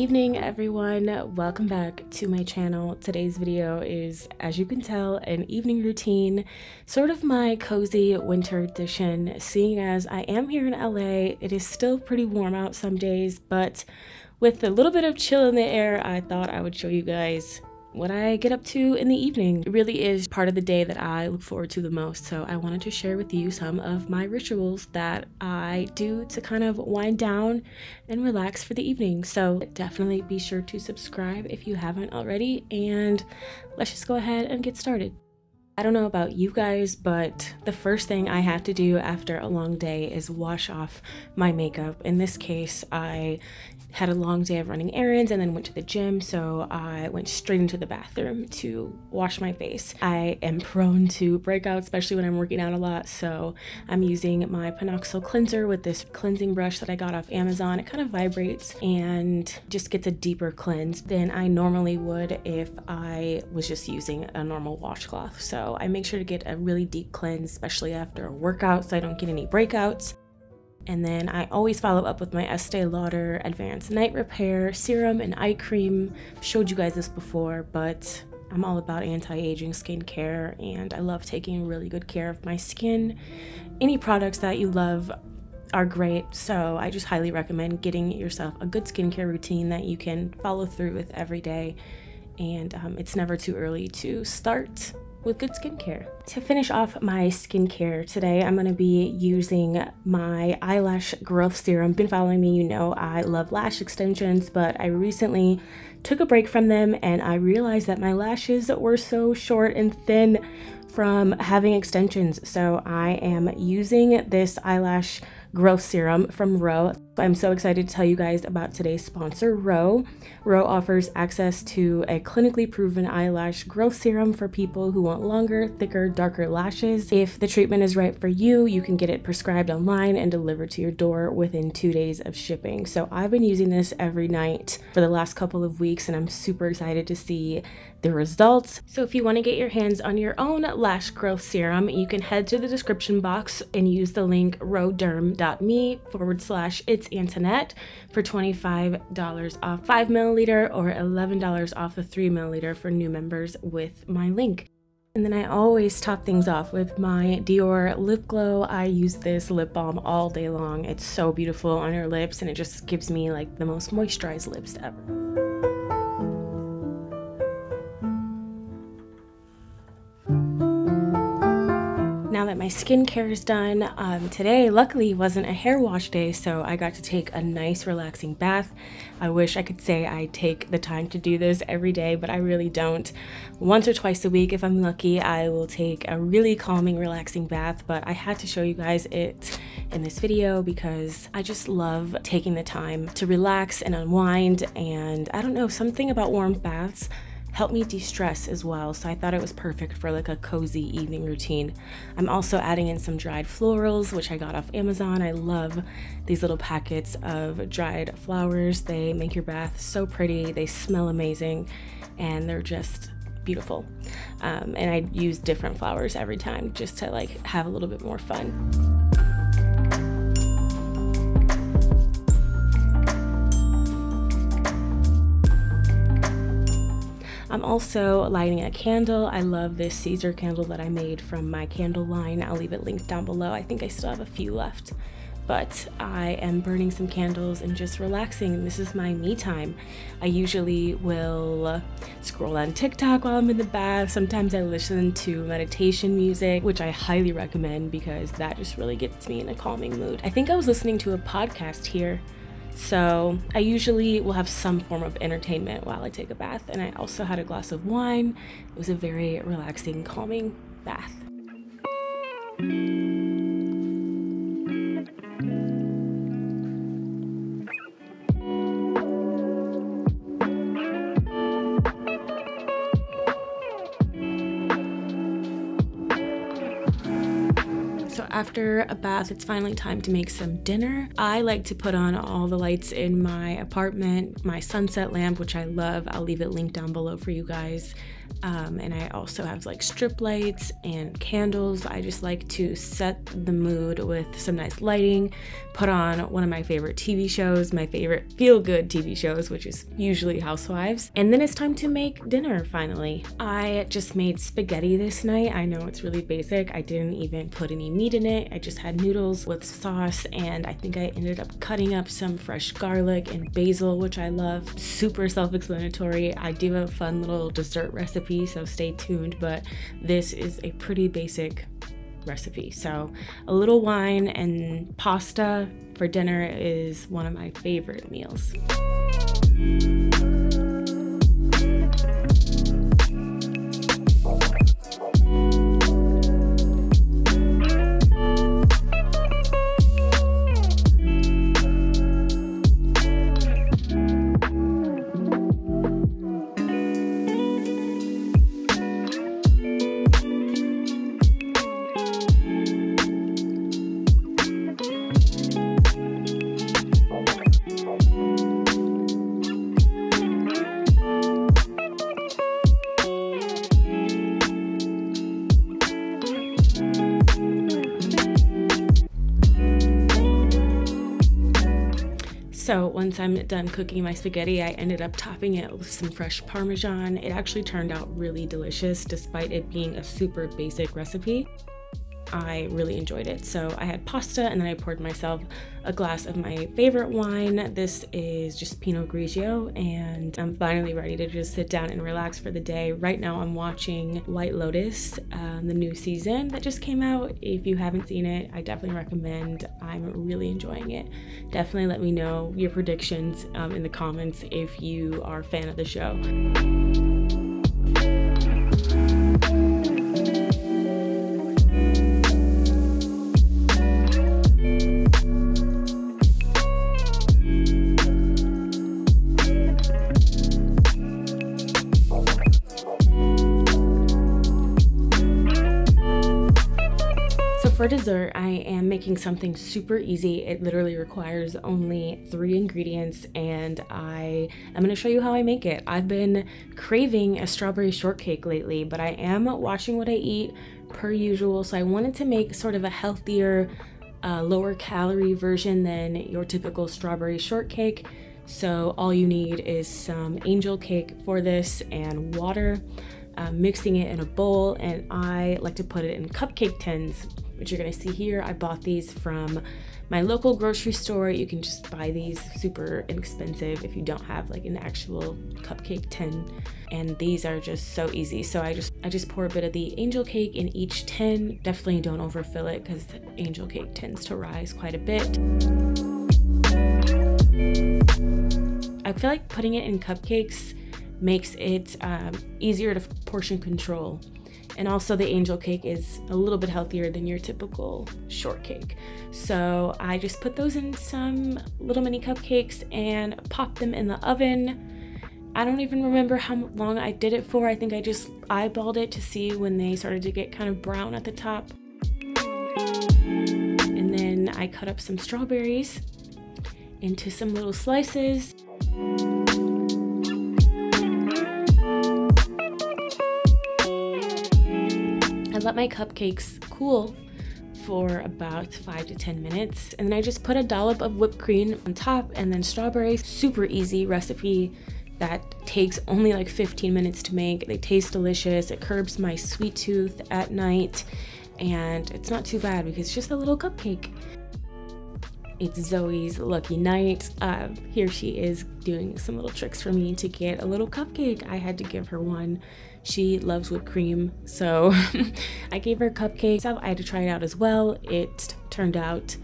evening, everyone. Welcome back to my channel. Today's video is, as you can tell, an evening routine, sort of my cozy winter edition. Seeing as I am here in LA, it is still pretty warm out some days, but with a little bit of chill in the air, I thought I would show you guys what I get up to in the evening. It really is part of the day that I look forward to the most, so I wanted to share with you some of my rituals that I do to kind of wind down and relax for the evening. So definitely be sure to subscribe if you haven't already, and let's just go ahead and get started. I don't know about you guys, but the first thing I have to do after a long day is wash off my makeup. In this case, I had a long day of running errands and then went to the gym, so I went straight into the bathroom to wash my face. I am prone to breakouts, especially when I'm working out a lot, so I'm using my Panoxyl cleanser with this cleansing brush that I got off Amazon. It kind of vibrates and just gets a deeper cleanse than I normally would if I was just using a normal washcloth. So I make sure to get a really deep cleanse, especially after a workout, so I don't get any breakouts. And then I always follow up with my Estee Lauder Advanced Night Repair Serum and Eye Cream. Showed you guys this before, but I'm all about anti-aging skincare, and I love taking really good care of my skin. Any products that you love are great, so I just highly recommend getting yourself a good skincare routine that you can follow through with every day. And it's never too early to start with good skincare. To finish off my skincare today, I'm going to be using my eyelash growth serum. Been following me, you know I love lash extensions, but I recently took a break from them and I realized that my lashes were so short and thin from having extensions. So I am using this eyelash growth serum from Ro. I'm so excited to tell you guys about today's sponsor, Ro. Ro offers access to a clinically proven eyelash growth serum for people who want longer, thicker, darker lashes. If the treatment is right for you, you can get it prescribed online and delivered to your door within 2 days of shipping. So I've been using this every night for the last couple of weeks, and I'm super excited to see the results. So if you want to get your hands on your own lash growth serum, you can head to the description box and use the link roderm.me/it's Antonnette for $25 off 5 milliliter or $11 off the 3 milliliter for new members with my link. And then I always top things off with my Dior lip glow. I use this lip balm all day long. It's so beautiful on your lips, and it just gives me like the most moisturized lips ever. Now that my skincare is done, today luckily wasn't a hair wash day, so I got to take a nice relaxing bath. I wish I could say I take the time to do this every day, but I really don't. Once or twice a week, if I'm lucky, I will take a really calming, relaxing bath, but I had to show you guys it in this video because I just love taking the time to relax and unwind, and I don't know, something about warm baths help me de-stress as well, so I thought it was perfect for like a cozy evening routine. I'm also adding in some dried florals, which I got off Amazon. I love these little packets of dried flowers. They make your bath so pretty, they smell amazing, and they're just beautiful. And I use different flowers every time just to like have a little bit more fun. I'm also lighting a candle. I love this Caesar candle that I made from my candle line. I'll leave it linked down below. I think I still have a few left, but I am burning some candles and just relaxing. This is my me time. I usually will scroll on TikTok while I'm in the bath. Sometimes I listen to meditation music, which I highly recommend because that just really gets me in a calming mood. I think I was listening to a podcast here. So I usually will have some form of entertainment while I take a bath, and I also had a glass of wine. It was a very relaxing, calming bath. So after a bath, it's finally time to make some dinner. I like to put on all the lights in my apartment, my sunset lamp, which I love. I'll leave it linked down below for you guys. And I also have like strip lights and candles. I just like to set the mood with some nice lighting, put on one of my favorite TV shows, my favorite feel-good TV shows, which is usually Housewives. And then it's time to make dinner finally. I just made spaghetti this night. I know it's really basic. I didn't even put any meat in it. I just had noodles with sauce, and I think I ended up cutting up some fresh garlic and basil, which I love. Super self-explanatory. I do have a fun little dessert recipe, so stay tuned, but this is a pretty basic recipe. So a little wine and pasta for dinner is one of my favorite meals. So once I'm done cooking my spaghetti, I ended up topping it with some fresh Parmesan. It actually turned out really delicious despite it being a super basic recipe. I really enjoyed it. So I had pasta, and then I poured myself a glass of my favorite wine. This is just Pinot Grigio, and I'm finally ready to just sit down and relax for the day. Right now I'm watching White Lotus, the new season that just came out. If you haven't seen it, I definitely recommend. I'm really enjoying it. Definitely let me know your predictions in the comments if you are a fan of the show. For dessert, I am making something super easy. It literally requires only 3 ingredients, and I'm going to show you how I make it. I've been craving a strawberry shortcake lately, but I am watching what I eat per usual, so I wanted to make sort of a healthier, lower calorie version than your typical strawberry shortcake. So all you need is some angel cake for this and water, mixing it in a bowl, and I like to put it in cupcake tins, which you're gonna see here. I bought these from my local grocery store. You can just buy these super inexpensive if you don't have like an actual cupcake tin, and these are just so easy. So I just pour a bit of the angel cake in each tin. Definitely don't overfill it because the angel cake tends to rise quite a bit. I feel like putting it in cupcakes makes it easier to portion control. And also the angel cake is a little bit healthier than your typical shortcake. So I just put those in some little mini cupcakes and pop them in the oven. I don't even remember how long I did it for. I think I just eyeballed it to see when they started to get kind of brown at the top. And then I cut up some strawberries into some little slices. I let my cupcakes cool for about 5 to 10 minutes, and then I just put a dollop of whipped cream on top and then strawberries. Super easy recipe that takes only like 15 minutes to make. They taste delicious. It curbs my sweet tooth at night, and it's not too bad because it's just a little cupcake. It's Zoe's lucky night. Here she is doing some little tricks for me to get a little cupcake. I had to give her one. She loves whipped cream, so I gave her a cupcake. So I had to try it out as well. It turned out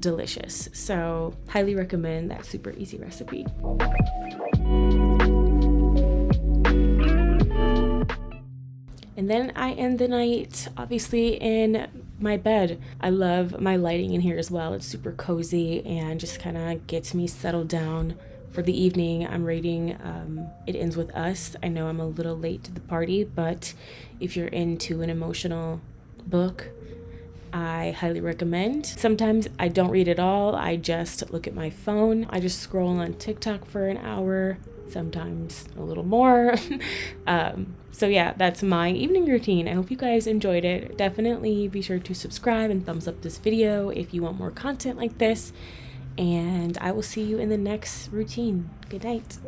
delicious. So highly recommend that super easy recipe. And then I end the night obviously in my bed. I love my lighting in here as well. It's super cozy and just kind of gets me settled down for the evening. I'm reading It Ends With Us. I know I'm a little late to the party, but if you're into an emotional book, I highly recommend. Sometimes I don't read at all. I just look at my phone. I just scroll on TikTok for an hour sometimes a little more. So yeah, that's my evening routine. I hope you guys enjoyed it. Definitely be sure to subscribe and thumbs up this video if you want more content like this, and I will see you in the next routine. Good night.